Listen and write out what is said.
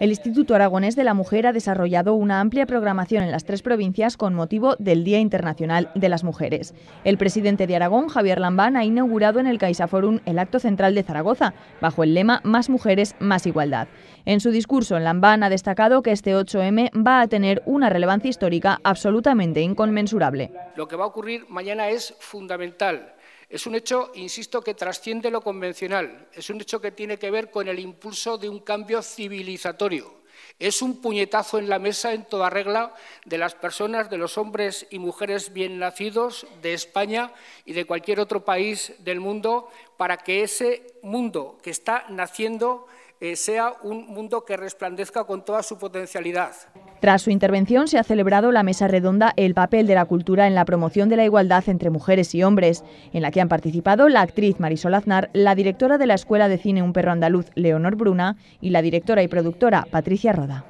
El Instituto Aragonés de la Mujer ha desarrollado una amplia programación en las 3 provincias con motivo del Día Internacional de las Mujeres. El presidente de Aragón, Javier Lambán, ha inaugurado en el CaixaForum el acto central de Zaragoza, bajo el lema Más mujeres, más igualdad. En su discurso, Lambán ha destacado que este 8M va a tener una relevancia histórica absolutamente inconmensurable. Lo que va a ocurrir mañana es fundamental. Es un hecho, insisto, que trasciende lo convencional. Es un hecho que tiene que ver con el impulso de un cambio civilizatorio. Es un puñetazo en la mesa en toda regla de las personas, de los hombres y mujeres bien nacidos de España y de cualquier otro país del mundo, para que ese mundo que está naciendo sea un mundo que resplandezca con toda su potencialidad. Tras su intervención se ha celebrado la mesa redonda El papel de la cultura en la promoción de la igualdad entre mujeres y hombres, en la que han participado la actriz Marisol Aznar, la directora de la Escuela de Cine Un perro andaluz, Leonor Bruna, y la directora y productora Patricia Roda.